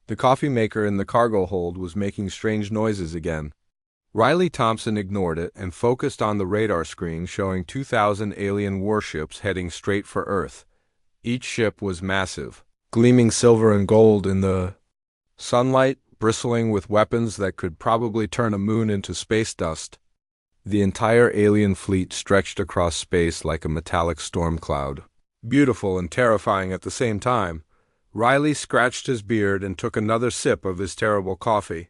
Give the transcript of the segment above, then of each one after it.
The coffee maker in the cargo hold was making strange noises again. Riley Thompson ignored it and focused on the radar screen showing 2,000 alien warships heading straight for Earth. Each ship was massive, gleaming silver and gold in the sunlight, bristling with weapons that could probably turn a moon into space dust. The entire alien fleet stretched across space like a metallic storm cloud. Beautiful and terrifying at the same time. Riley scratched his beard and took another sip of his terrible coffee.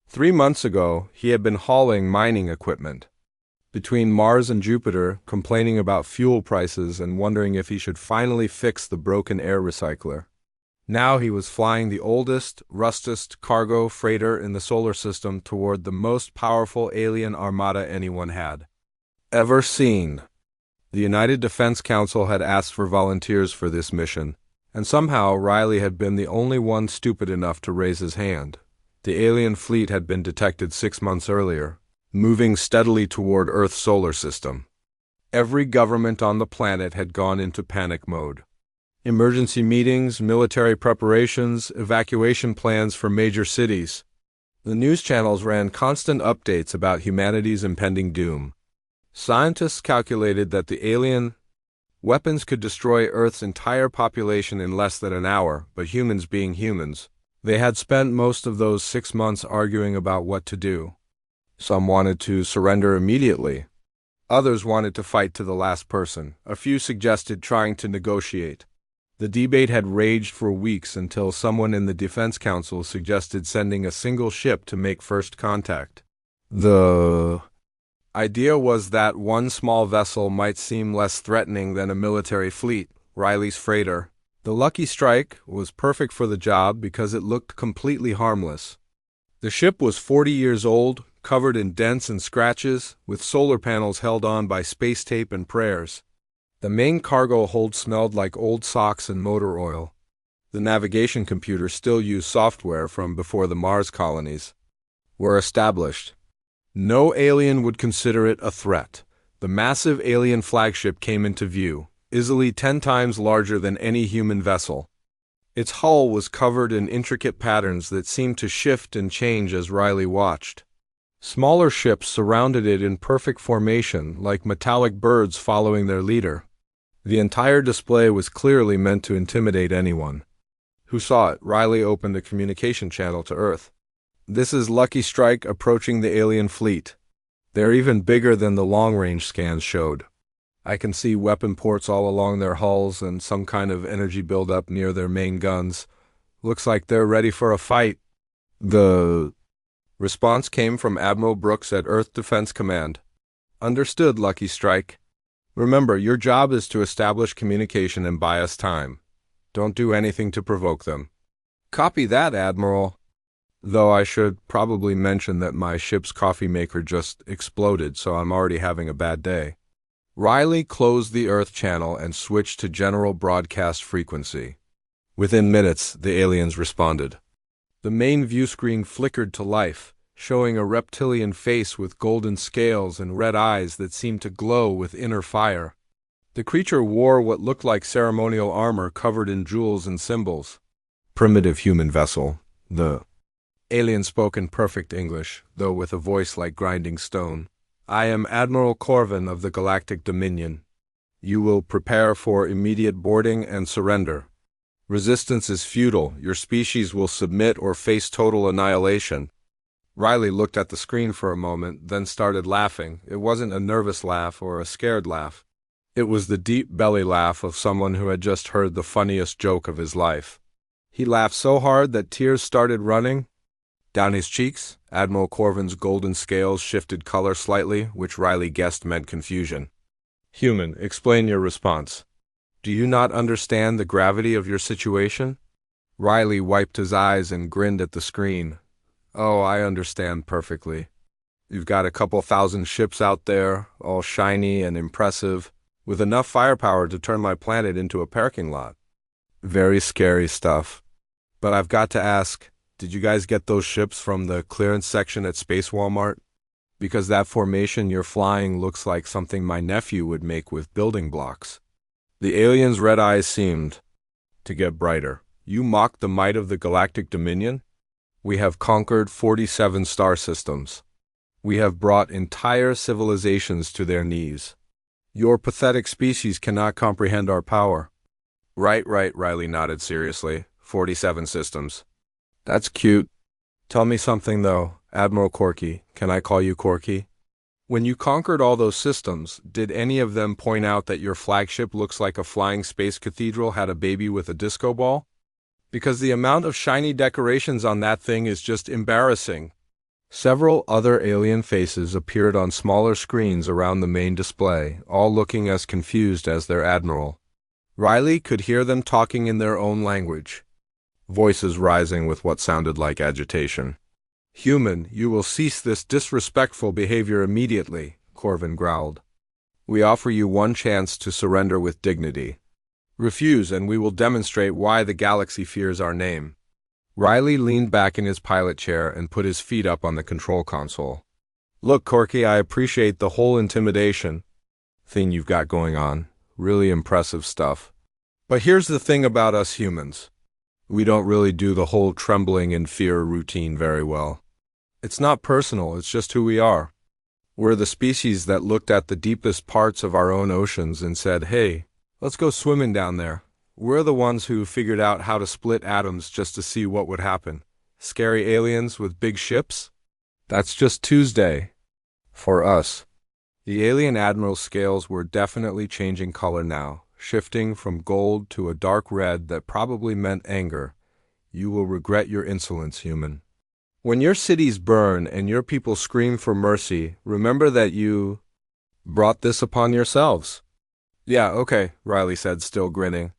3 months ago, he had been hauling mining equipment between Mars and Jupiter, complaining about fuel prices and wondering if he should finally fix the broken air recycler. Now he was flying the oldest, rustest cargo freighter in the solar system toward the most powerful alien armada anyone had ever seen. The United Defense Council had asked for volunteers for this mission, and somehow Riley had been the only one stupid enough to raise his hand. The alien fleet had been detected 6 months earlier, moving steadily toward Earth's solar system. Every government on the planet had gone into panic mode. Emergency meetings, military preparations, evacuation plans for major cities. The news channels ran constant updates about humanity's impending doom. Scientists calculated that the alien weapons could destroy Earth's entire population in less than an hour, but humans being humans, they had spent most of those 6 months arguing about what to do. Some wanted to surrender immediately. Others wanted to fight to the last person. A few suggested trying to negotiate. The debate had raged for weeks until someone in the Defense Council suggested sending a single ship to make first contact. The idea was that one small vessel might seem less threatening than a military fleet, Riley's freighter. The Lucky Strike was perfect for the job because it looked completely harmless. The ship was 40 years old, covered in dents and scratches, with solar panels held on by space tape and prayers. The main cargo hold smelled like old socks and motor oil. The navigation computer still used software from before the Mars colonies were established. No alien would consider it a threat. The massive alien flagship came into view, easily 10 times larger than any human vessel. Its hull was covered in intricate patterns that seemed to shift and change as Riley watched. Smaller ships surrounded it in perfect formation, like metallic birds following their leader. The entire display was clearly meant to intimidate anyone who saw it. Riley opened a communication channel to Earth. "This is Lucky Strike approaching the alien fleet. They're even bigger than the long-range scans showed. I can see weapon ports all along their hulls and some kind of energy buildup near their main guns. Looks like they're ready for a fight." The response came from Admiral Brooks at Earth Defense Command. "Understood, Lucky Strike. Remember, your job is to establish communication and buy us time. Don't do anything to provoke them." "Copy that, Admiral." Though I should probably mention that my ship's coffee maker just exploded, so I'm already having a bad day. Riley closed the Earth channel and switched to general broadcast frequency. Within minutes, the aliens responded. The main view screen flickered to life, showing a reptilian face with golden scales and red eyes that seemed to glow with inner fire. The creature wore what looked like ceremonial armor covered in jewels and symbols. "Primitive human vessel," the alien spoke in perfect English, though with a voice like grinding stone. "I am Admiral Corvin of the Galactic Dominion. You will prepare for immediate boarding and surrender. Resistance is futile. Your species will submit or face total annihilation." Riley looked at the screen for a moment, then started laughing. It wasn't a nervous laugh or a scared laugh. It was the deep belly laugh of someone who had just heard the funniest joke of his life. He laughed so hard that tears started running down his cheeks. Admiral Corvin's golden scales shifted color slightly, which Riley guessed meant confusion. "Human, explain your response. Do you not understand the gravity of your situation?" Riley wiped his eyes and grinned at the screen. "Oh, I understand perfectly. You've got a couple thousand ships out there, all shiny and impressive, with enough firepower to turn my planet into a parking lot. Very scary stuff. But I've got to ask, did you guys get those ships from the clearance section at Space Walmart? Because that formation you're flying looks like something my nephew would make with building blocks." The alien's red eyes seemed to get brighter. You mock the might of the Galactic Dominion? We have conquered 47 star systems. We have brought entire civilizations to their knees. Your pathetic species cannot comprehend our power. Right, Riley nodded seriously. 47 systems. That's cute. Tell me something, though, Admiral Corky. Can I call you Corky? When you conquered all those systems, did any of them point out that your flagship looks like a flying space cathedral had a baby with a disco ball? Because the amount of shiny decorations on that thing is just embarrassing. Several other alien faces appeared on smaller screens around the main display, all looking as confused as their admiral. Riley could hear them talking in their own language, voices rising with what sounded like agitation. Human, you will cease this disrespectful behavior immediately, Corvin growled. We offer you one chance to surrender with dignity. Refuse, and we will demonstrate why the galaxy fears our name. Riley leaned back in his pilot chair and put his feet up on the control console. Look, Corky, I appreciate the whole intimidation thing you've got going on. Really impressive stuff. But here's the thing about us humans. We don't really do the whole trembling in fear routine very well. It's not personal, it's just who we are. We're the species that looked at the deepest parts of our own oceans and said, hey, let's go swimming down there. We're the ones who figured out how to split atoms just to see what would happen. Scary aliens with big ships? That's just Tuesday. For us. The alien admiral's scales were definitely changing color now, shifting from gold to a dark red that probably meant anger. You will regret your insolence, human. When your cities burn and your people scream for mercy, remember that you brought this upon yourselves. Yeah, okay, Riley said, still grinning.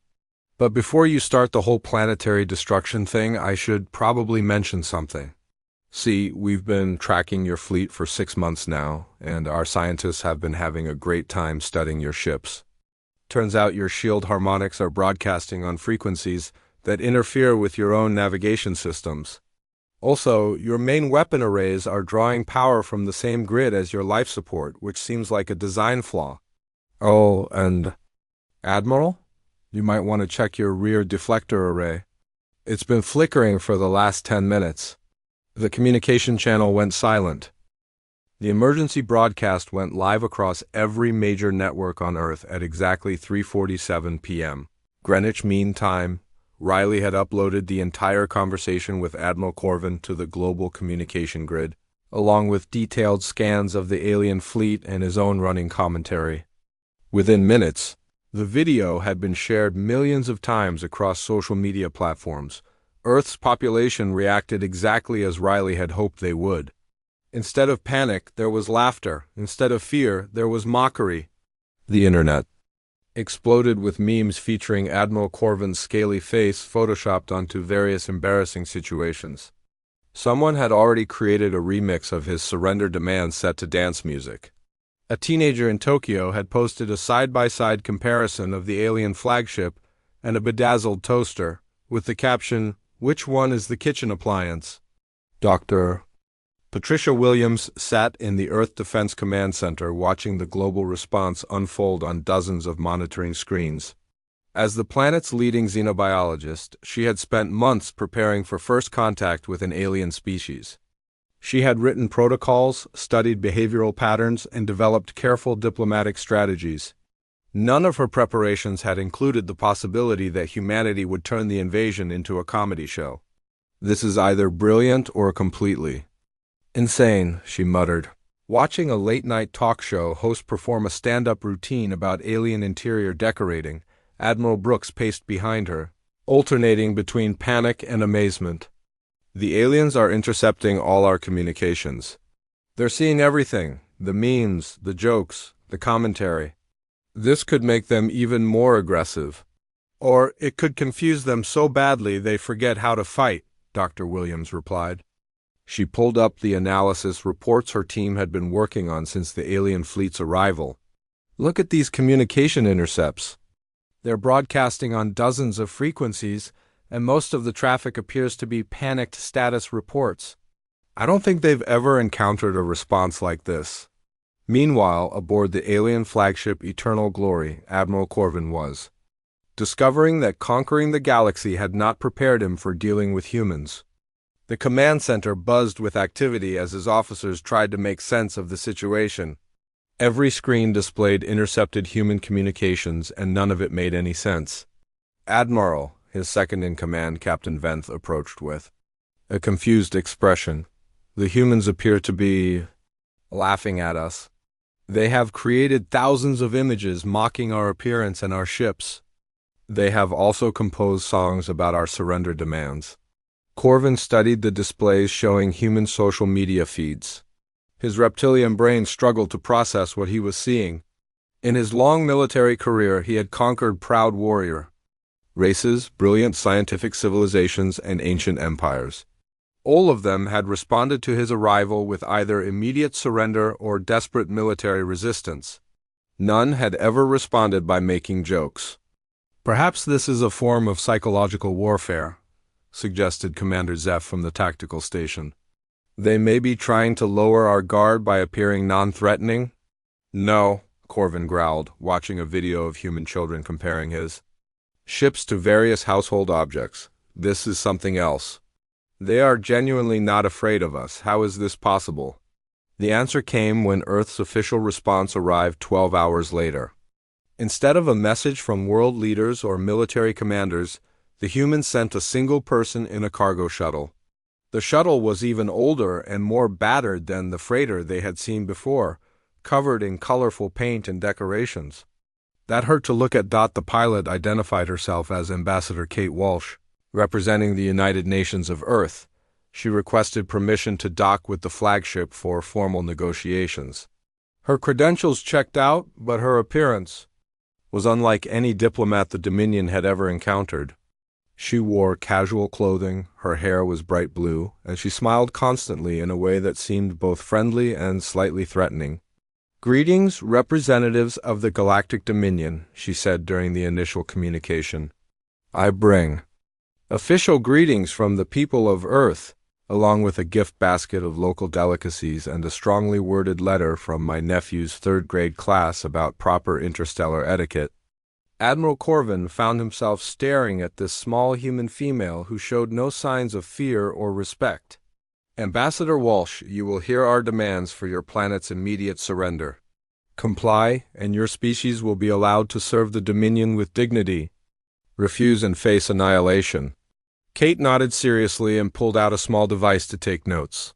But before you start the whole planetary destruction thing, I should probably mention something. See, we've been tracking your fleet for 6 months now, and our scientists have been having a great time studying your ships. Turns out your shield harmonics are broadcasting on frequencies that interfere with your own navigation systems. Also, your main weapon arrays are drawing power from the same grid as your life support, which seems like a design flaw. Oh, and Admiral? You might want to check your rear deflector array. It's been flickering for the last 10 minutes. The communication channel went silent. The emergency broadcast went live across every major network on Earth at exactly 3:47 p.m. Greenwich Mean Time. Riley had uploaded the entire conversation with Admiral Corvin to the global communication grid, along with detailed scans of the alien fleet and his own running commentary. Within minutes, the video had been shared millions of times across social media platforms. Earth's population reacted exactly as Riley had hoped they would. Instead of panic, there was laughter. Instead of fear, there was mockery. The internet exploded with memes featuring Admiral Corvin's scaly face photoshopped onto various embarrassing situations. Someone had already created a remix of his surrender demand set to dance music. A teenager in Tokyo had posted a side-by-side comparison of the alien flagship and a bedazzled toaster, with the caption, "Which one is the kitchen appliance?" Dr. Patricia Williams sat in the Earth Defense Command Center watching the global response unfold on dozens of monitoring screens. As the planet's leading xenobiologist, she had spent months preparing for first contact with an alien species. She had written protocols, studied behavioral patterns, and developed careful diplomatic strategies. None of her preparations had included the possibility that humanity would turn the invasion into a comedy show. This is either brilliant or completely insane, she muttered. Watching a late-night talk show host perform a stand-up routine about alien interior decorating, Admiral Brooks paced behind her, alternating between panic and amazement. The aliens are intercepting all our communications. They're seeing everything, the memes, the jokes, the commentary. This could make them even more aggressive. Or it could confuse them so badly they forget how to fight, Dr. Williams replied. She pulled up the analysis reports her team had been working on since the alien fleet's arrival. Look at these communication intercepts. They're broadcasting on dozens of frequencies, and most of the traffic appears to be panicked status reports. I don't think they've ever encountered a response like this. Meanwhile, aboard the alien flagship Eternal Glory, Admiral Corvin was discovering that conquering the galaxy had not prepared him for dealing with humans. The command center buzzed with activity as his officers tried to make sense of the situation. Every screen displayed intercepted human communications, and none of it made any sense. "Admiral," his second-in-command, Captain Venth, approached with a confused expression. "The humans appear to be laughing at us. They have created thousands of images mocking our appearance and our ships. They have also composed songs about our surrender demands." Corvin studied the displays showing human social media feeds. His reptilian brain struggled to process what he was seeing. In his long military career, he had conquered proud warrior races, brilliant scientific civilizations, and ancient empires. All of them had responded to his arrival with either immediate surrender or desperate military resistance. None had ever responded by making jokes. "Perhaps this is a form of psychological warfare," suggested Commander Zeph from the tactical station. "They may be trying to lower our guard by appearing non-threatening?" "No," Corvin growled, watching a video of human children comparing his ships to various household objects. "This is something else. They are genuinely not afraid of us. How is this possible?" The answer came when Earth's official response arrived 12 hours later. Instead of a message from world leaders or military commanders, the humans sent a single person in a cargo shuttle. The shuttle was even older and more battered than the freighter they had seen before, covered in colorful paint and decorations. That hurt to look at. The pilot identified herself as Ambassador Kate Walsh, representing the United Nations of Earth. She requested permission to dock with the flagship for formal negotiations. Her credentials checked out, but her appearance was unlike any diplomat the Dominion had ever encountered. She wore casual clothing, her hair was bright blue, and she smiled constantly in a way that seemed both friendly and slightly threatening. "Greetings, representatives of the Galactic Dominion," she said during the initial communication. "I bring official greetings from the people of Earth, along with a gift basket of local delicacies and a strongly worded letter from my nephew's third-grade class about proper interstellar etiquette." Admiral Corvin found himself staring at this small human female who showed no signs of fear or respect. "Ambassador Walsh, you will hear our demands for your planet's immediate surrender. Comply, and your species will be allowed to serve the Dominion with dignity. Refuse and face annihilation." Kate nodded seriously and pulled out a small device to take notes.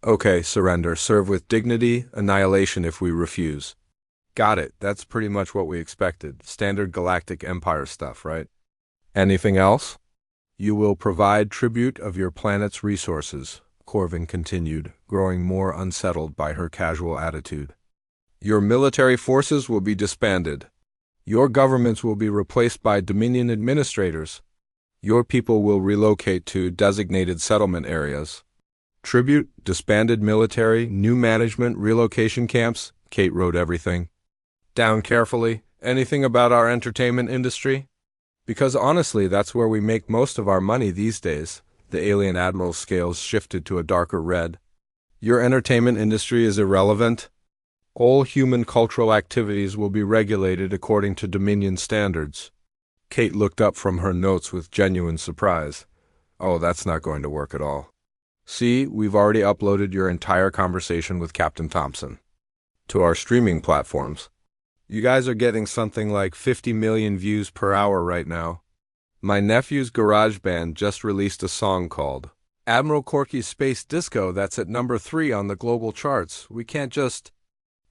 "Okay, surrender. Serve with dignity, annihilation if we refuse." "Got it. That's pretty much what we expected. Standard Galactic Empire stuff, right?" "Anything else?" "You will provide tribute of your planet's resources," Corvin continued, growing more unsettled by her casual attitude. "Your military forces will be disbanded. Your governments will be replaced by Dominion administrators. Your people will relocate to designated settlement areas. Tribute, disbanded military, new management, relocation camps." Kate wrote everything down carefully. "Anything about our entertainment industry?" "Because honestly, that's where we make most of our money these days." The alien admiral's scales shifted to a darker red. "Your entertainment industry is irrelevant. All human cultural activities will be regulated according to Dominion standards." Kate looked up from her notes with genuine surprise. "Oh, that's not going to work at all. See, we've already uploaded your entire conversation with Captain Thompson to our streaming platforms. You guys are getting something like 50 million views per hour right now. My nephew's garage band just released a song called Admiral Corky's Space Disco that's at number 3 on the global charts. We can't just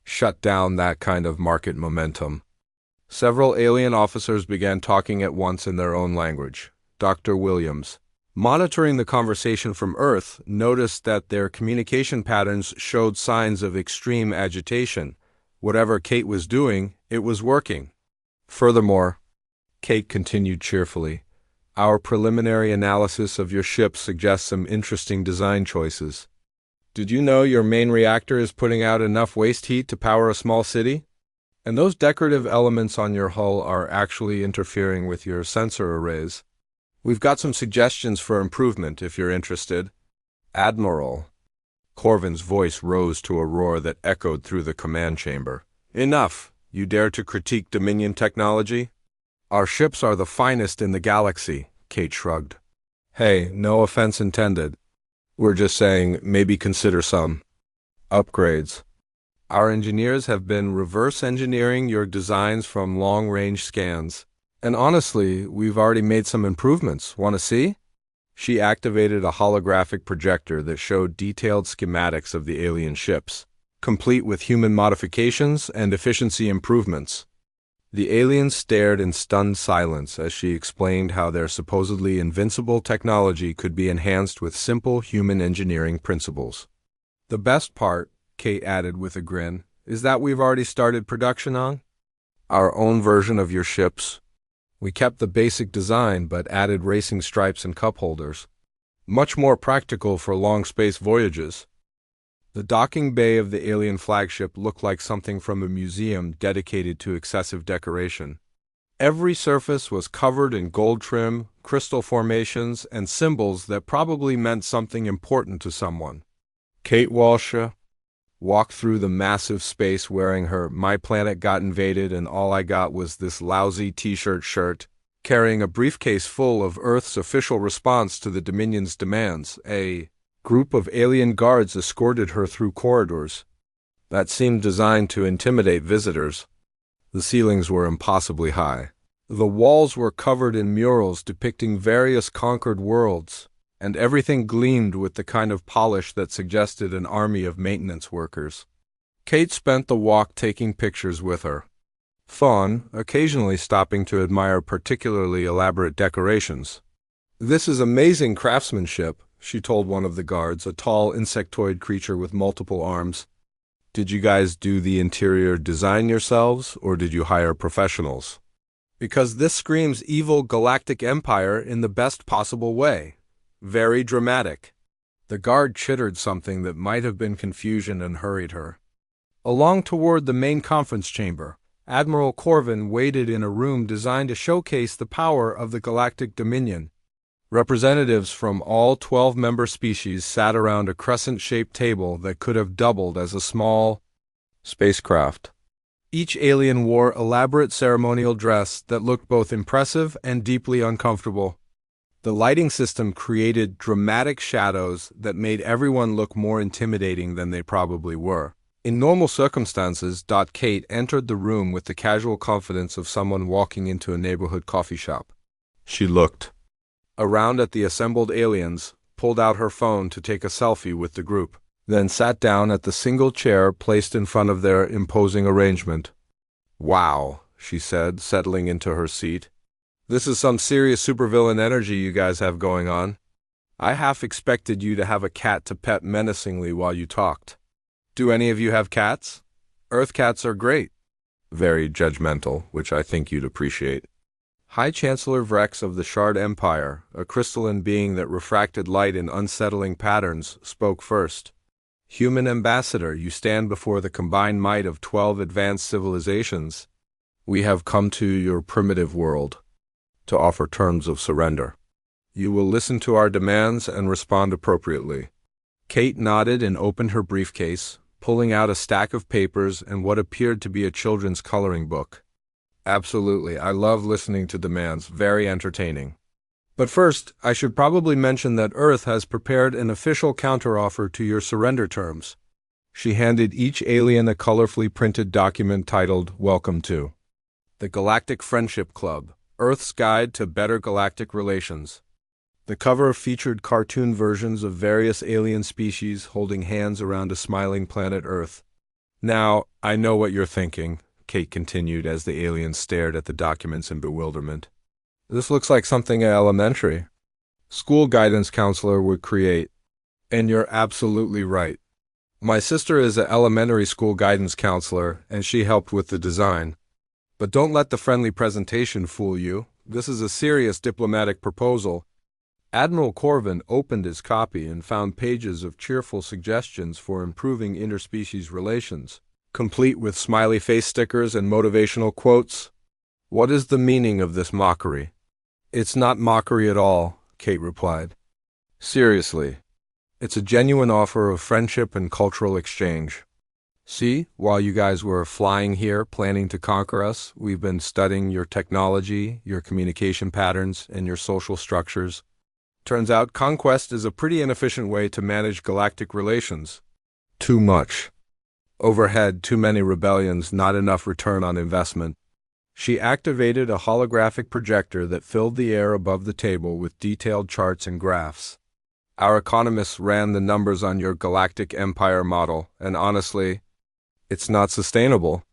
shut down that kind of market momentum." Several alien officers began talking at once in their own language. Dr. Williams, monitoring the conversation from Earth, noticed that their communication patterns showed signs of extreme agitation. Whatever Kate was doing, it was working. "Furthermore," Kate continued cheerfully, "our preliminary analysis of your ship suggests some interesting design choices. Did you know your main reactor is putting out enough waste heat to power a small city? And those decorative elements on your hull are actually interfering with your sensor arrays. We've got some suggestions for improvement if you're interested." "Admiral." Corvin's voice rose to a roar that echoed through the command chamber. "Enough! You dare to critique Dominion technology? Our ships are the finest in the galaxy, Kate shrugged. Hey, no offense intended. We're just saying maybe consider some upgrades. Our engineers have been reverse engineering your designs from long-range scans. And honestly, we've already made some improvements. Want to see? She activated a holographic projector that showed detailed schematics of the alien ships, complete with human modifications and efficiency improvements. The aliens stared in stunned silence as she explained how their supposedly invincible technology could be enhanced with simple human engineering principles. The best part, Kate added with a grin, is that we've already started production on our own version of your ships. We kept the basic design but added racing stripes and cup holders. Much more practical for long space voyages. The docking bay of the alien flagship looked like something from a museum dedicated to excessive decoration. Every surface was covered in gold trim, crystal formations, and symbols that probably meant something important to someone. Kate Walsh walked through the massive space wearing her "My Planet Got Invaded and All I Got Was This Lousy T-shirt" shirt, carrying a briefcase full of Earth's official response to the Dominion's demands. A group of alien guards escorted her through corridors that seemed designed to intimidate visitors. The ceilings were impossibly high. The walls were covered in murals depicting various conquered worlds, and everything gleamed with the kind of polish that suggested an army of maintenance workers. Kate spent the walk taking pictures with her phone, occasionally stopping to admire particularly elaborate decorations. "This is amazing craftsmanship," she told one of the guards, a tall insectoid creature with multiple arms. "Did you guys do the interior design yourselves, or did you hire professionals? Because this screams evil galactic empire in the best possible way. Very dramatic." The guard chittered something that might have been confusion and hurried her along toward the main conference chamber. Admiral Corvin waited in a room designed to showcase the power of the Galactic Dominion. Representatives from all 12 member species sat around a crescent-shaped table that could have doubled as a small spacecraft. Each alien wore elaborate ceremonial dress that looked both impressive and deeply uncomfortable. The lighting system created dramatic shadows that made everyone look more intimidating than they probably were. In normal circumstances, Kate entered the room with the casual confidence of someone walking into a neighborhood coffee shop. She looked around at the assembled aliens, pulled out her phone to take a selfie with the group, then sat down at the single chair placed in front of their imposing arrangement. "Wow," she said, settling into her seat. "This is some serious supervillain energy you guys have going on. I half expected you to have a cat to pet menacingly while you talked. Do any of you have cats? Earth cats are great." Very judgmental, which I think you'd appreciate. High Chancellor Vrex of the Shard Empire, a crystalline being that refracted light in unsettling patterns, spoke first. "Human ambassador, you stand before the combined might of 12 advanced civilizations. We have come to your primitive world to offer terms of surrender. You will listen to our demands and respond appropriately." Kate nodded and opened her briefcase, pulling out a stack of papers and what appeared to be a children's coloring book. "Absolutely, I love listening to demands, very entertaining. But first, I should probably mention that Earth has prepared an official counteroffer to your surrender terms." She handed each alien a colorfully printed document titled "Welcome to the Galactic Friendship Club, Earth's Guide to Better Galactic Relations." The cover featured cartoon versions of various alien species holding hands around a smiling planet Earth. "Now, I know what you're thinking," Kate continued as the aliens stared at the documents in bewilderment. "This looks like something an elementary school guidance counselor would create." And you're absolutely right. My sister is an elementary school guidance counselor, and she helped with the design. But don't let the friendly presentation fool you. This is a serious diplomatic proposal. Admiral Corvin opened his copy and found pages of cheerful suggestions for improving interspecies relations, complete with smiley face stickers and motivational quotes. "What is the meaning of this mockery?" "It's not mockery at all," Kate replied. "Seriously, it's a genuine offer of friendship and cultural exchange. See, while you guys were flying here planning to conquer us, we've been studying your technology, your communication patterns, and your social structures. Turns out conquest is a pretty inefficient way to manage galactic relations. Too much overhead, too many rebellions, not enough return on investment. She activated a holographic projector that filled the air above the table with detailed charts and graphs. Our economists ran the numbers on your galactic empire model, and honestly, it's not sustainable.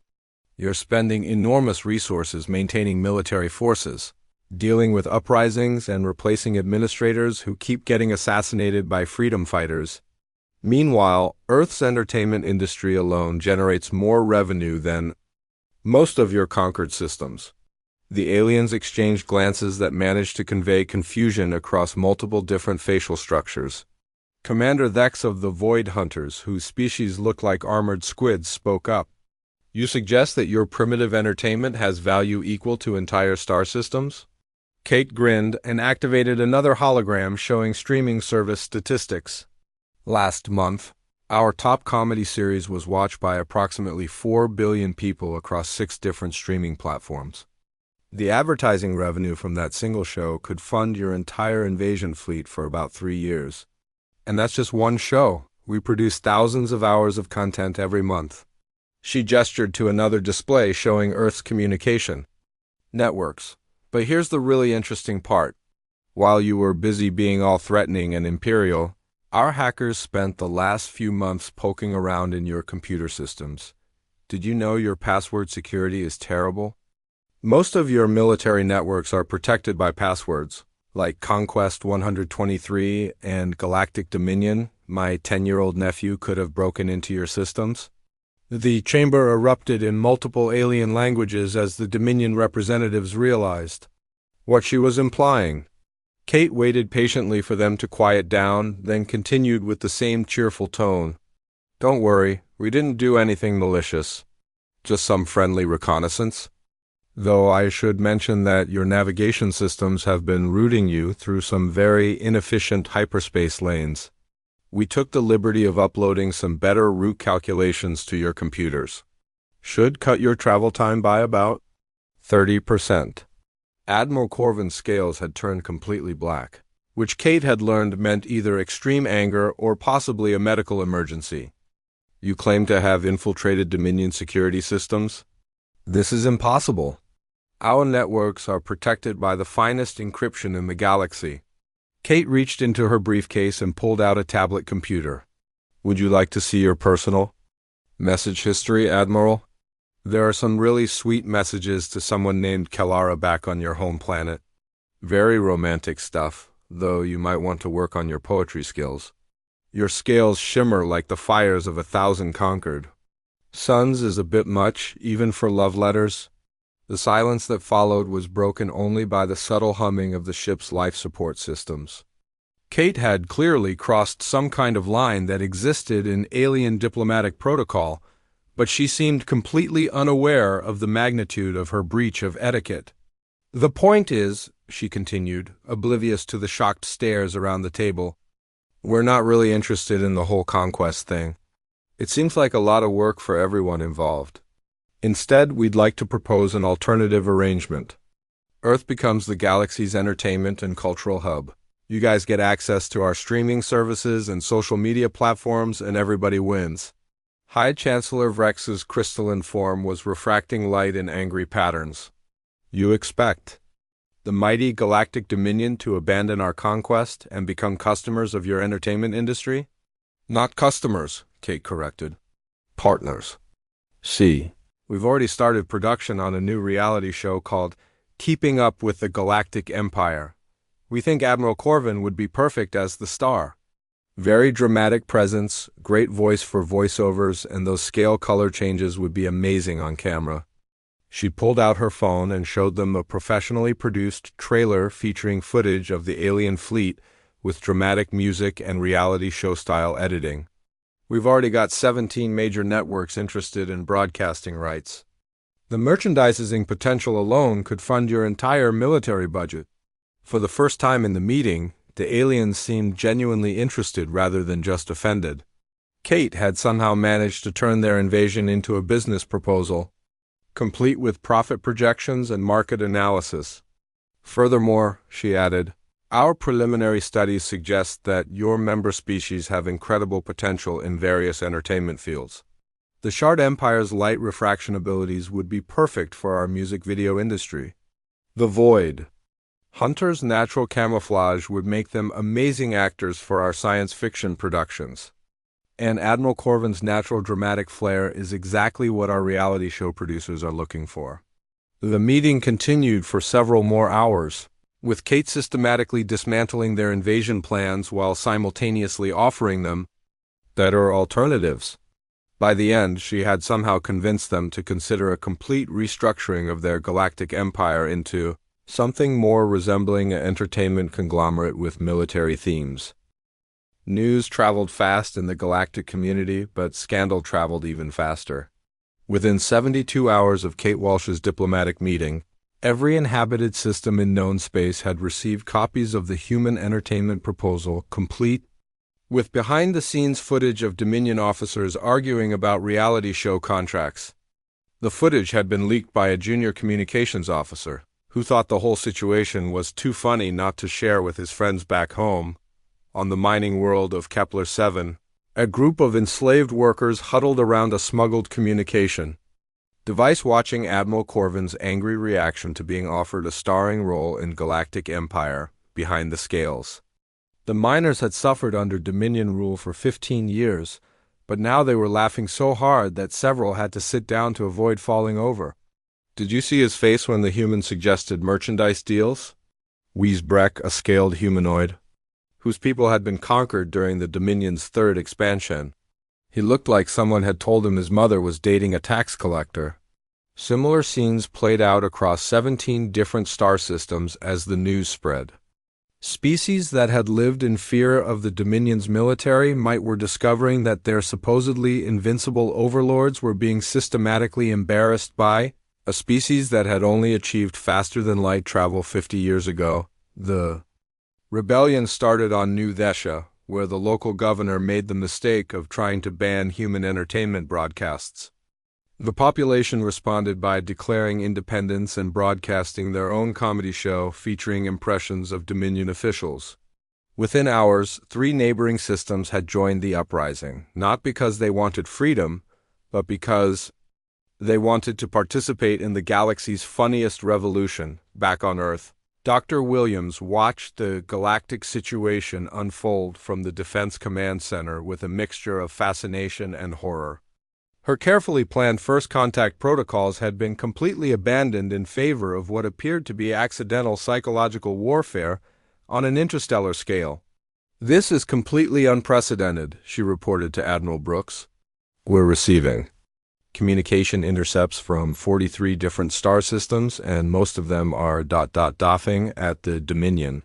You're spending enormous resources maintaining military forces, dealing with uprisings and replacing administrators who keep getting assassinated by freedom fighters. Meanwhile, Earth's entertainment industry alone generates more revenue than most of your conquered systems. The aliens exchanged glances that managed to convey confusion across multiple different facial structures. Commander Thex of the Void Hunters, whose species look like armored squids, spoke up. You suggest that your primitive entertainment has value equal to entire star systems? Kate grinned and activated another hologram showing streaming service statistics. Last month, our top comedy series was watched by approximately 4 billion people across 6 different streaming platforms. The advertising revenue from that single show could fund your entire invasion fleet for about 3 years. And that's just one show. We produce thousands of hours of content every month. She gestured to another display showing Earth's communication networks. But here's the really interesting part. While you were busy being all threatening and imperial, our hackers spent the last few months poking around in your computer systems. Did you know your password security is terrible? Most of your military networks are protected by passwords, like Conquest 123 and Galactic Dominion. My 10-year-old nephew could have broken into your systems. The chamber erupted in multiple alien languages as the Dominion representatives realized what she was implying. Kate waited patiently for them to quiet down, then continued with the same cheerful tone. Don't worry, we didn't do anything malicious. Just some friendly reconnaissance. Though I should mention that your navigation systems have been routing you through some very inefficient hyperspace lanes. We took the liberty of uploading some better route calculations to your computers. Should cut your travel time by about 30%. Admiral Corvin's scales had turned completely black, which Kate had learned meant either extreme anger or possibly a medical emergency. You claim to have infiltrated Dominion security systems? This is impossible. Our networks are protected by the finest encryption in the galaxy. Kate reached into her briefcase and pulled out a tablet computer. Would you like to see your personal message history, Admiral? There are some really sweet messages to someone named Kellara back on your home planet. Very romantic stuff, though you might want to work on your poetry skills. Your scales shimmer like the fires of 1,000 conquered. Suns is a bit much, even for love letters. The silence that followed was broken only by the subtle humming of the ship's life support systems. Kate had clearly crossed some kind of line that existed in alien diplomatic protocol, but she seemed completely unaware of the magnitude of her breach of etiquette. The point is, she continued, oblivious to the shocked stares around the table, we're not really interested in the whole conquest thing. It seems like a lot of work for everyone involved. Instead, we'd like to propose an alternative arrangement. Earth becomes the galaxy's entertainment and cultural hub. You guys get access to our streaming services and social media platforms, and everybody wins. High Chancellor Vrex's crystalline form was refracting light in angry patterns. You expect the mighty Galactic Dominion to abandon our conquest and become customers of your entertainment industry? Not customers, Kate corrected. Partners. See, we've already started production on a new reality show called Keeping Up with the Galactic Empire. We think Admiral Corvin would be perfect as the star. Very dramatic presence, great voice for voiceovers, and those scale color changes would be amazing on camera. She pulled out her phone and showed them a professionally produced trailer featuring footage of the alien fleet with dramatic music and reality show-style editing. We've already got 17 major networks interested in broadcasting rights. The merchandising potential alone could fund your entire military budget. For the first time in the meeting, the aliens seemed genuinely interested rather than just offended. Kate had somehow managed to turn their invasion into a business proposal, complete with profit projections and market analysis. Furthermore, she added, our preliminary studies suggest that your member species have incredible potential in various entertainment fields. The Shard Empire's light refraction abilities would be perfect for our music video industry. The Void. Hunter's natural camouflage would make them amazing actors for our science fiction productions. And Admiral Corvin's natural dramatic flair is exactly what our reality show producers are looking for. The meeting continued for several more hours, with Kate systematically dismantling their invasion plans while simultaneously offering them better alternatives. By the end, she had somehow convinced them to consider a complete restructuring of their galactic empire into something more resembling an entertainment conglomerate with military themes. News traveled fast in the galactic community, but scandal traveled even faster. Within 72 hours of Kate Walsh's diplomatic meeting, every inhabited system in known space had received copies of the human entertainment proposal, complete with behind-the-scenes footage of Dominion officers arguing about reality show contracts. The footage had been leaked by a junior communications officer, who thought the whole situation was too funny not to share with his friends back home. On the mining world of Kepler-7, a group of enslaved workers huddled around a smuggled communication device watching Admiral Corvin's angry reaction to being offered a starring role in Galactic Empire behind the scales. The miners had suffered under Dominion rule for 15 years, but now they were laughing so hard that several had to sit down to avoid falling over. Did you see his face when the human suggested merchandise deals? wheezed Breck, a scaled humanoid, whose people had been conquered during the Dominion's third expansion. He looked like someone had told him his mother was dating a tax collector. Similar scenes played out across 17 different star systems as the news spread. Species that had lived in fear of the Dominion's military might were discovering that their supposedly invincible overlords were being systematically embarrassed by a species that had only achieved faster-than-light travel 50 years ago. The rebellion started on New Thesha, where the local governor made the mistake of trying to ban human entertainment broadcasts. The population responded by declaring independence and broadcasting their own comedy show featuring impressions of Dominion officials. Within hours, 3 neighboring systems had joined the uprising, not because they wanted freedom, but because they wanted to participate in the galaxy's funniest revolution, back on Earth. Dr. Williams watched the galactic situation unfold from the Defense Command Center with a mixture of fascination and horror. Her carefully planned first contact protocols had been completely abandoned in favor of what appeared to be accidental psychological warfare on an interstellar scale. "This is completely unprecedented," she reported to Admiral Brooks. "We're receiving communication intercepts from 43 different star systems, and most of them are doffing at the Dominion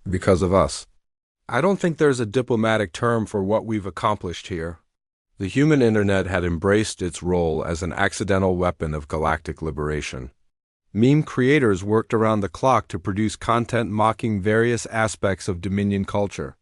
because of us. I don't think there's a diplomatic term for what we've accomplished here." The human internet had embraced its role as an accidental weapon of galactic liberation. Meme creators worked around the clock to produce content mocking various aspects of Dominion culture.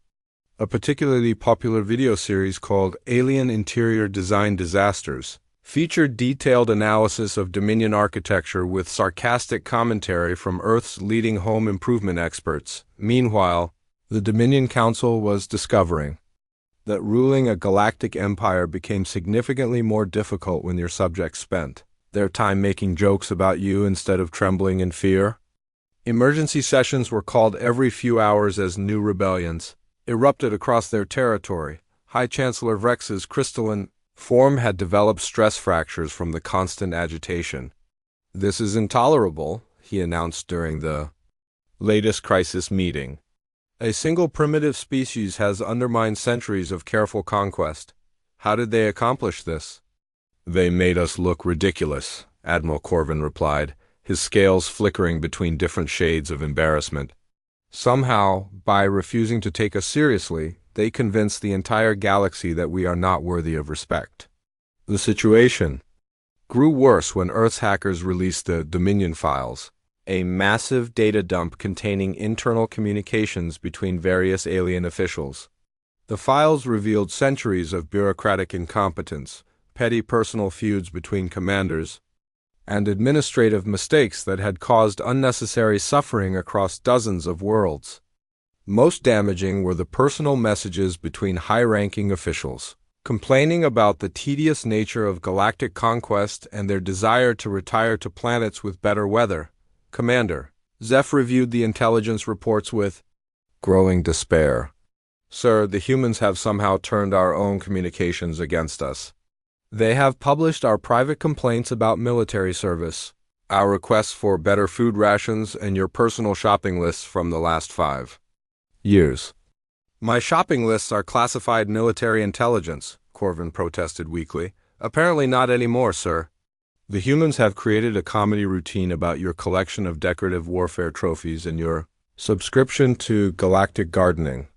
A particularly popular video series called Alien Interior Design Disasters featured detailed analysis of Dominion architecture with sarcastic commentary from Earth's leading home improvement experts. Meanwhile, the Dominion Council was discovering that ruling a galactic empire became significantly more difficult when your subjects spent their time making jokes about you instead of trembling in fear. Emergency sessions were called every few hours as new rebellions erupted across their territory. High Chancellor Vrex's crystalline form had developed stress fractures from the constant agitation. "This is intolerable," he announced during the latest crisis meeting. "A single primitive species has undermined centuries of careful conquest. How did they accomplish this?" "They made us look ridiculous," Admiral Corvin replied, his scales flickering between different shades of embarrassment. "Somehow, by refusing to take us seriously, they convinced the entire galaxy that we are not worthy of respect." The situation grew worse when Earth's hackers released the Dominion files, a massive data dump containing internal communications between various alien officials. The files revealed centuries of bureaucratic incompetence, petty personal feuds between commanders, and administrative mistakes that had caused unnecessary suffering across dozens of worlds. Most damaging were the personal messages between high-ranking officials, complaining about the tedious nature of galactic conquest and their desire to retire to planets with better weather. Commander, Zeph reviewed the intelligence reports with growing despair. Sir, the humans have somehow turned our own communications against us. They have published our private complaints about military service, our requests for better food rations, and your personal shopping lists from the last 5 years. My shopping lists are classified military intelligence, Corvin protested weakly. Apparently not anymore, sir. The humans have created a comedy routine about your collection of decorative warfare trophies and your subscription to Galactic Gardening.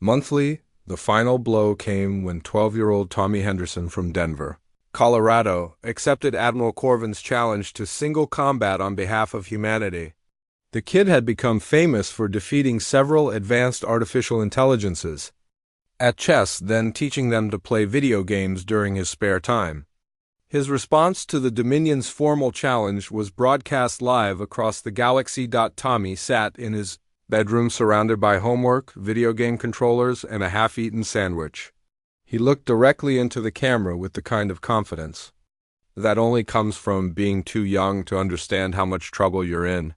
Monthly, the final blow came when 12-year-old Tommy Henderson from Denver, Colorado, accepted Admiral Corvin's challenge to single combat on behalf of humanity. The kid had become famous for defeating several advanced artificial intelligences at chess, then teaching them to play video games during his spare time. His response to the Dominion's formal challenge was broadcast live across the galaxy. Tommy sat in his bedroom surrounded by homework, video game controllers, and a half-eaten sandwich. He looked directly into the camera with the kind of confidence that only comes from being too young to understand how much trouble you're in.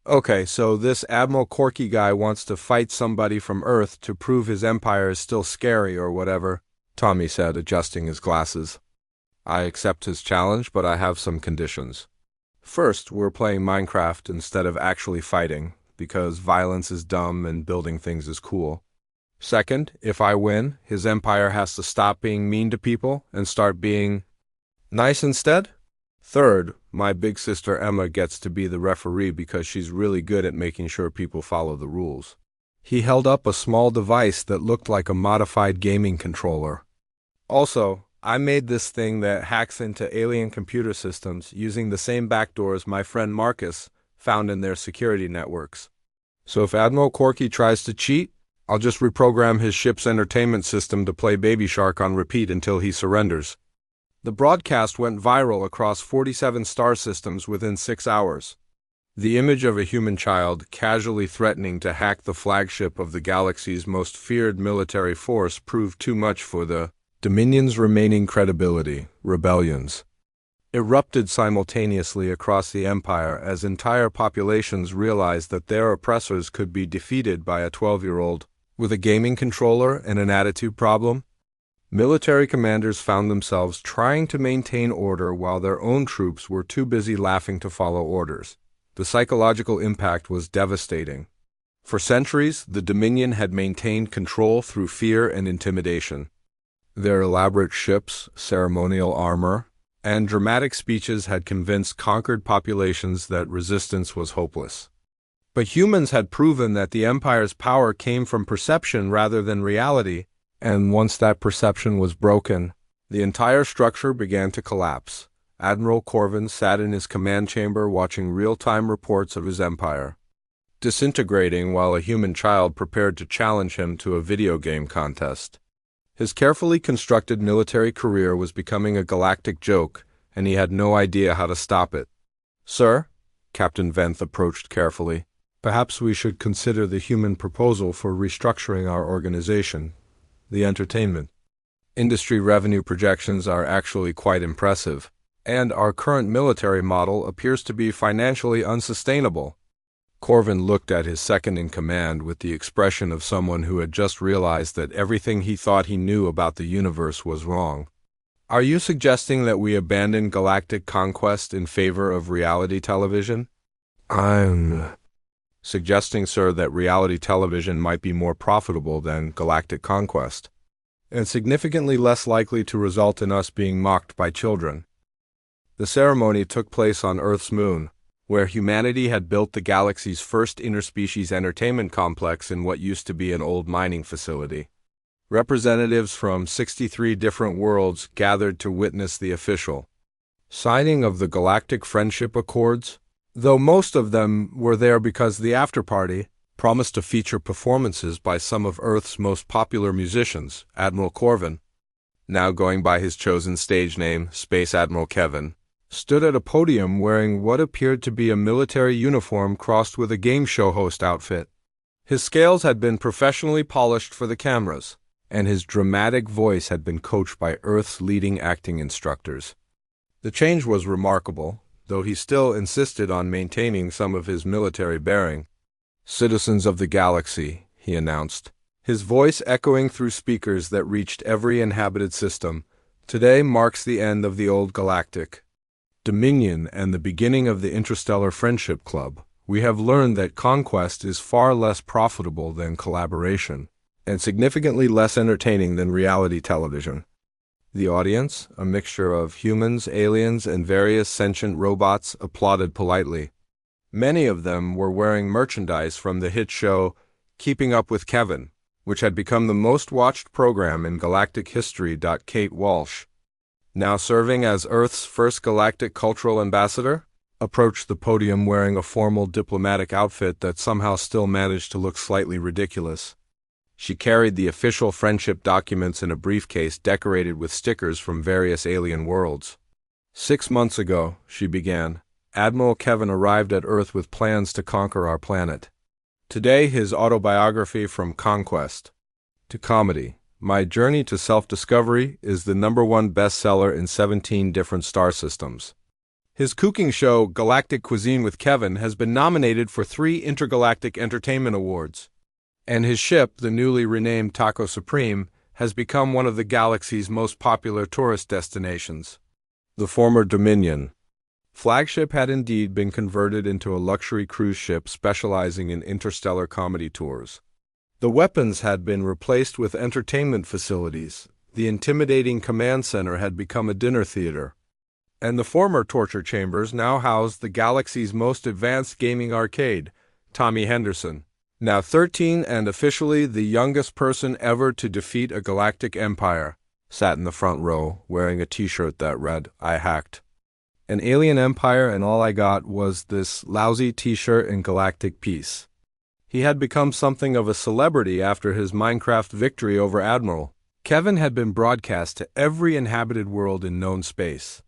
Okay, so this Admiral Corky guy wants to fight somebody from Earth to prove his empire is still scary or whatever, Tommy said, adjusting his glasses. I accept his challenge, but I have some conditions. First, we're playing Minecraft instead of actually fighting, because violence is dumb and building things is cool. Second, if I win, his empire has to stop being mean to people and start being nice instead. Third, my big sister Emma gets to be the referee because she's really good at making sure people follow the rules. He held up a small device that looked like a modified gaming controller. Also, I made this thing that hacks into alien computer systems using the same backdoors my friend Marcus found in their security networks. So if Admiral Corky tries to cheat, I'll just reprogram his ship's entertainment system to play Baby Shark on repeat until he surrenders. The broadcast went viral across 47 star systems within 6 hours. The image of a human child casually threatening to hack the flagship of the galaxy's most feared military force proved too much for the Dominion's remaining credibility. Rebellions erupted simultaneously across the empire as entire populations realized that their oppressors could be defeated by a 12-year-old with a gaming controller and an attitude problem. Military commanders found themselves trying to maintain order while their own troops were too busy laughing to follow orders. The psychological impact was devastating. For centuries, the Dominion had maintained control through fear and intimidation. Their elaborate ships, ceremonial armor, and dramatic speeches had convinced conquered populations that resistance was hopeless. But humans had proven that the Empire's power came from perception rather than reality, and once that perception was broken, the entire structure began to collapse. Admiral Corvin sat in his command chamber watching real-time reports of his empire disintegrating while a human child prepared to challenge him to a video game contest. His carefully constructed military career was becoming a galactic joke, and he had no idea how to stop it. Sir, Captain Venth approached carefully, perhaps we should consider the human proposal for restructuring our organization. The entertainment industry revenue projections are actually quite impressive, and our current military model appears to be financially unsustainable. Corvin looked at his second-in-command with the expression of someone who had just realized that everything he thought he knew about the universe was wrong. Are you suggesting that we abandon galactic conquest in favor of reality television? I'm suggesting, sir, that reality television might be more profitable than galactic conquest, and significantly less likely to result in us being mocked by children. The ceremony took place on Earth's moon, where humanity had built the galaxy's first interspecies entertainment complex in what used to be an old mining facility. Representatives from 63 different worlds gathered to witness the official signing of the Galactic Friendship Accords, though most of them were there because the after-party promised to feature performances by some of Earth's most popular musicians. Admiral Corvin, now going by his chosen stage name, Space Admiral Kevin, stood at a podium wearing what appeared to be a military uniform crossed with a game show host outfit. His scales had been professionally polished for the cameras, and his dramatic voice had been coached by Earth's leading acting instructors. The change was remarkable, though he still insisted on maintaining some of his military bearing. "Citizens of the galaxy," he announced, his voice echoing through speakers that reached every inhabited system, "today marks the end of the old Galactic Dominion and the beginning of the Interstellar Friendship Club. We have learned that conquest is far less profitable than collaboration, and significantly less entertaining than reality television." The audience, a mixture of humans, aliens, and various sentient robots, applauded politely. Many of them were wearing merchandise from the hit show Keeping Up with Kevin, which had become the most watched program in galactic history. Kate Walsh, now serving as Earth's first galactic cultural ambassador, approached the podium wearing a formal diplomatic outfit that somehow still managed to look slightly ridiculous. She carried the official friendship documents in a briefcase decorated with stickers from various alien worlds. 6 months ago, she began, Admiral Kevin arrived at Earth with plans to conquer our planet. Today, his autobiography From Conquest to Comedy, My Journey to Self-Discovery, is the #1 bestseller in 17 different star systems. His cooking show, Galactic Cuisine with Kevin, has been nominated for 3 Intergalactic Entertainment Awards. And his ship, the newly renamed Taco Supreme, has become one of the galaxy's most popular tourist destinations. The former Dominion flagship had indeed been converted into a luxury cruise ship specializing in interstellar comedy tours. The weapons had been replaced with entertainment facilities, the intimidating command center had become a dinner theater, and the former torture chambers now housed the galaxy's most advanced gaming arcade. Tommy Henderson, now 13 and officially the youngest person ever to defeat a galactic empire, sat in the front row wearing a t-shirt that read, "I hacked an alien empire and all I got was this lousy t-shirt and galactic peace." He had become something of a celebrity after his Minecraft victory over Admiral. Kevin had been broadcast to every inhabited world in known space.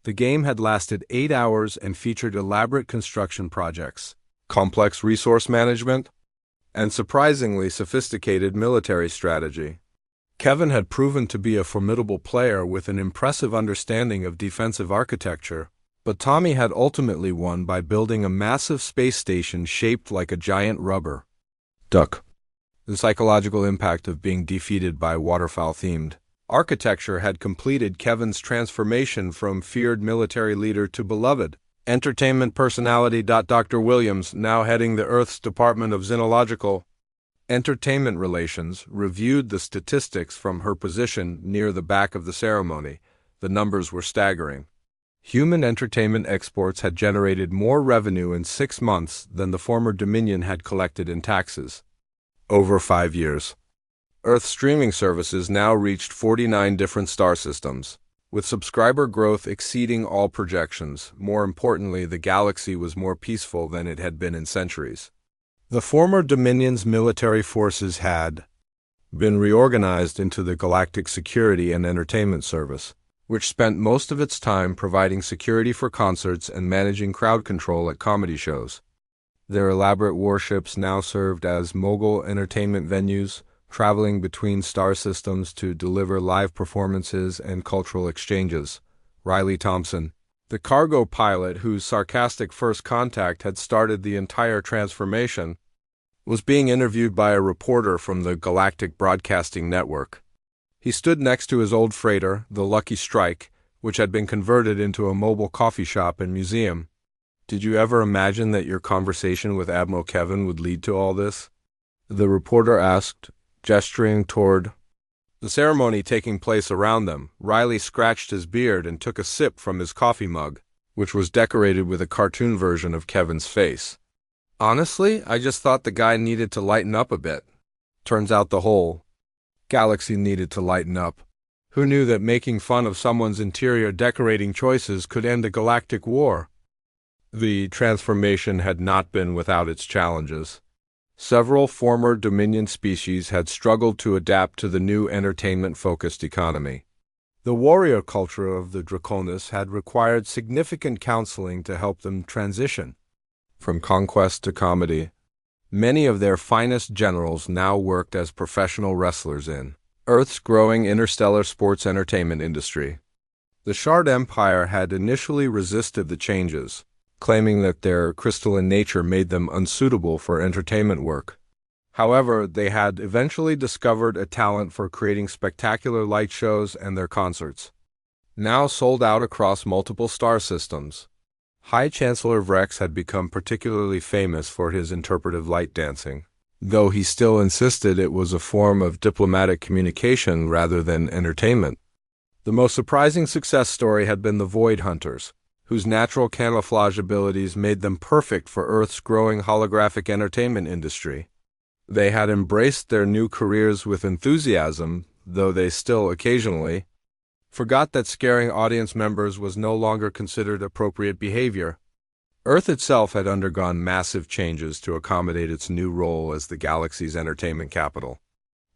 The game had lasted 8 hours and featured elaborate construction projects, complex resource management, and surprisingly sophisticated military strategy. Kevin had proven to be a formidable player with an impressive understanding of defensive architecture, but Tommy had ultimately won by building a massive space station shaped like a giant rubber duck. The psychological impact of being defeated by waterfowl-themed architecture had completed Kevin's transformation from feared military leader to beloved entertainment personality. Dr. Williams, now heading the Earth's Department of Xenological Entertainment Relations, reviewed the statistics from her position near the back of the ceremony. The numbers were staggering. Human entertainment exports had generated more revenue in 6 months than the former Dominion had collected in taxes. Over 5 years, Earth's streaming services now reached 49 different star systems, with subscriber growth exceeding all projections. More importantly, the galaxy was more peaceful than it had been in centuries. The former Dominion's military forces had been reorganized into the Galactic Security and Entertainment Service, which spent most of its time providing security for concerts and managing crowd control at comedy shows. Their elaborate warships now served as mogul entertainment venues, traveling between star systems to deliver live performances and cultural exchanges. Riley Thompson, the cargo pilot whose sarcastic first contact had started the entire transformation, was being interviewed by a reporter from the Galactic Broadcasting Network. He stood next to his old freighter, the Lucky Strike, which had been converted into a mobile coffee shop and museum. "Did you ever imagine that your conversation with Admiral Kevin would lead to all this?" the reporter asked, gesturing toward the ceremony taking place around them. Riley scratched his beard and took a sip from his coffee mug, which was decorated with a cartoon version of Kevin's face. "Honestly, I just thought the guy needed to lighten up a bit. Turns out the whole galaxy needed to lighten up. Who knew that making fun of someone's interior decorating choices could end a galactic war?" The transformation had not been without its challenges. Several former Dominion species had struggled to adapt to the new entertainment-focused economy. The warrior culture of the Draconis had required significant counseling to help them transition from conquest to comedy. Many of their finest generals now worked as professional wrestlers in Earth's growing interstellar sports entertainment industry. The Shard Empire had initially resisted the changes, claiming that their crystalline nature made them unsuitable for entertainment work. However, they had eventually discovered a talent for creating spectacular light shows and their concerts, now sold out across multiple star systems. High Chancellor Vrex had become particularly famous for his interpretive light dancing, though he still insisted it was a form of diplomatic communication rather than entertainment. The most surprising success story had been the Void Hunters, whose natural camouflage abilities made them perfect for Earth's growing holographic entertainment industry. They had embraced their new careers with enthusiasm, though they still occasionally forgot that scaring audience members was no longer considered appropriate behavior. Earth itself had undergone massive changes to accommodate its new role as the galaxy's entertainment capital.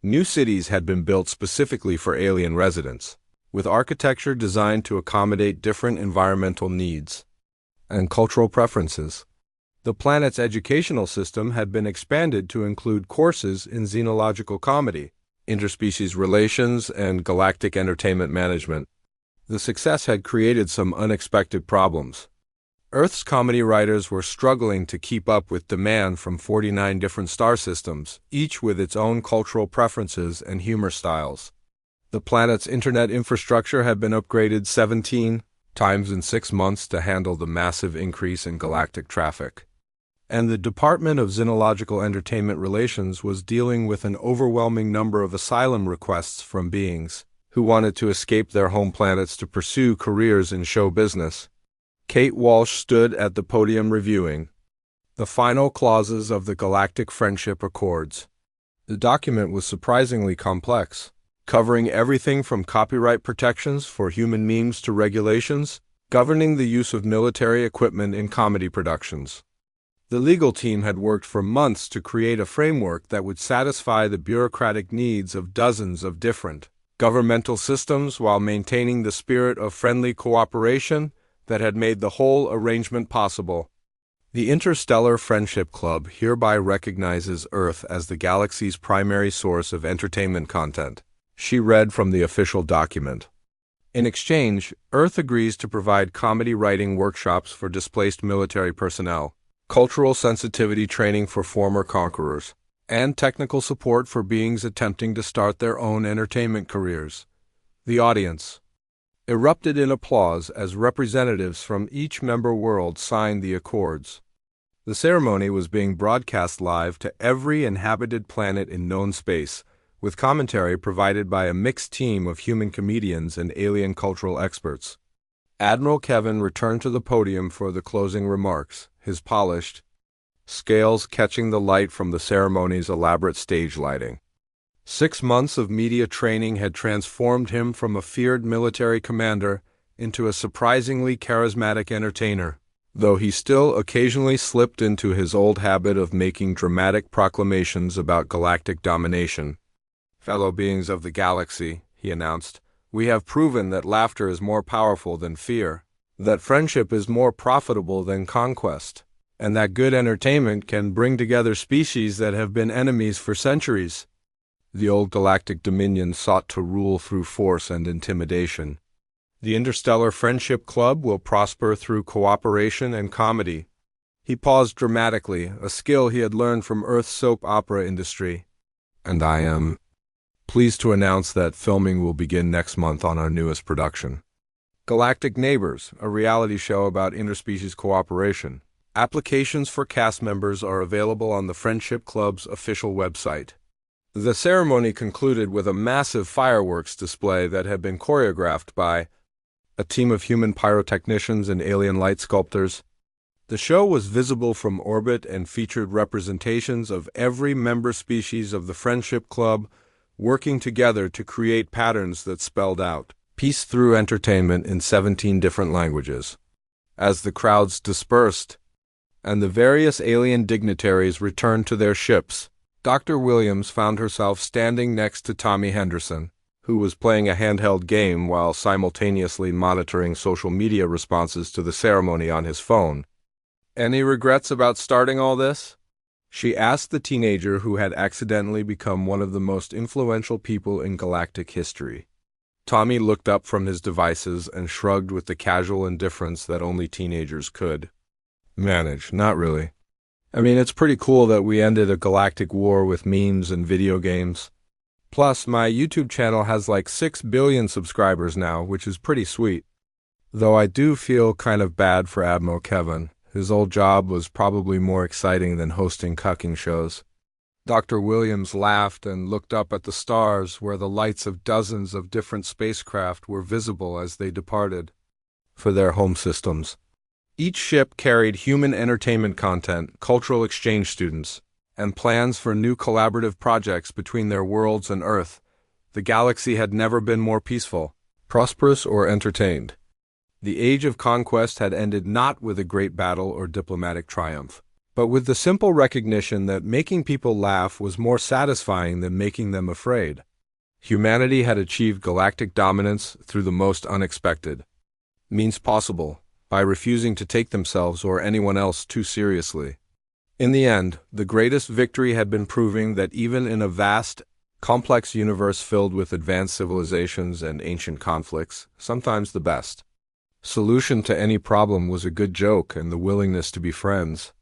New cities had been built specifically for alien residents, with architecture designed to accommodate different environmental needs and cultural preferences. The planet's educational system had been expanded to include courses in xenological comedy, interspecies relations, and galactic entertainment management. The success had created some unexpected problems. Earth's comedy writers were struggling to keep up with demand from 49 different star systems, each with its own cultural preferences and humor styles. The planet's internet infrastructure had been upgraded 17 times in 6 months to handle the massive increase in galactic traffic. And the Department of Xenological Entertainment Relations was dealing with an overwhelming number of asylum requests from beings who wanted to escape their home planets to pursue careers in show business. Kate Walsh stood at the podium reviewing the final clauses of the Galactic Friendship Accords. The document was surprisingly complex, covering everything from copyright protections for human memes to regulations governing the use of military equipment in comedy productions. The legal team had worked for months to create a framework that would satisfy the bureaucratic needs of dozens of different governmental systems while maintaining the spirit of friendly cooperation that had made the whole arrangement possible. The Interstellar Friendship Club hereby recognizes Earth as the galaxy's primary source of entertainment content, she read from the official document. In exchange, Earth agrees to provide comedy writing workshops for displaced military personnel, cultural sensitivity training for former conquerors, and technical support for beings attempting to start their own entertainment careers. The audience erupted in applause as representatives from each member world signed the accords. The ceremony was being broadcast live to every inhabited planet in known space, with commentary provided by a mixed team of human comedians and alien cultural experts. Admiral Kevin returned to the podium for the closing remarks, his polished scales catching the light from the ceremony's elaborate stage lighting. 6 months of media training had transformed him from a feared military commander into a surprisingly charismatic entertainer, though he still occasionally slipped into his old habit of making dramatic proclamations about galactic domination. "Fellow beings of the galaxy," he announced, "we have proven that laughter is more powerful than fear, that friendship is more profitable than conquest, and that good entertainment can bring together species that have been enemies for centuries." The old galactic dominion sought to rule through force and intimidation. The Interstellar Friendship Club will prosper through cooperation and comedy. He paused dramatically, a skill he had learned from Earth's soap opera industry. "And I am pleased to announce that filming will begin next month on our newest production, Galactic Neighbors, a reality show about interspecies cooperation. Applications for cast members are available on the Friendship Club's official website." The ceremony concluded with a massive fireworks display that had been choreographed by a team of human pyrotechnicians and alien light sculptors. The show was visible from orbit and featured representations of every member species of the Friendship Club working together to create patterns that spelled out peace through entertainment in 17 different languages. As the crowds dispersed, and the various alien dignitaries returned to their ships. Dr. Williams found herself standing next to Tommy Henderson, who was playing a handheld game while simultaneously monitoring social media responses to the ceremony on his phone. "Any regrets about starting all this?" she asked the teenager who had accidentally become one of the most influential people in galactic history. Tommy looked up from his devices and shrugged with the casual indifference that only teenagers could manage. "Not really. I mean, it's pretty cool that we ended a galactic war with memes and video games. Plus, my YouTube channel has like 6 billion subscribers now, which is pretty sweet. Though I do feel kind of bad for Admo Kevin. His old job was probably more exciting than hosting cucking shows." Dr. Williams laughed and looked up at the stars where the lights of dozens of different spacecraft were visible as they departed for their home systems. Each ship carried human entertainment content, cultural exchange students, and plans for new collaborative projects between their worlds and Earth. The galaxy had never been more peaceful, prosperous, or entertained. The age of conquest had ended not with a great battle or diplomatic triumph, but with the simple recognition that making people laugh was more satisfying than making them afraid. Humanity had achieved galactic dominance through the most unexpected means possible, by refusing to take themselves or anyone else too seriously. In the end, the greatest victory had been proving that even in a vast, complex universe filled with advanced civilizations and ancient conflicts, sometimes the best solution to any problem was a good joke and the willingness to be friends.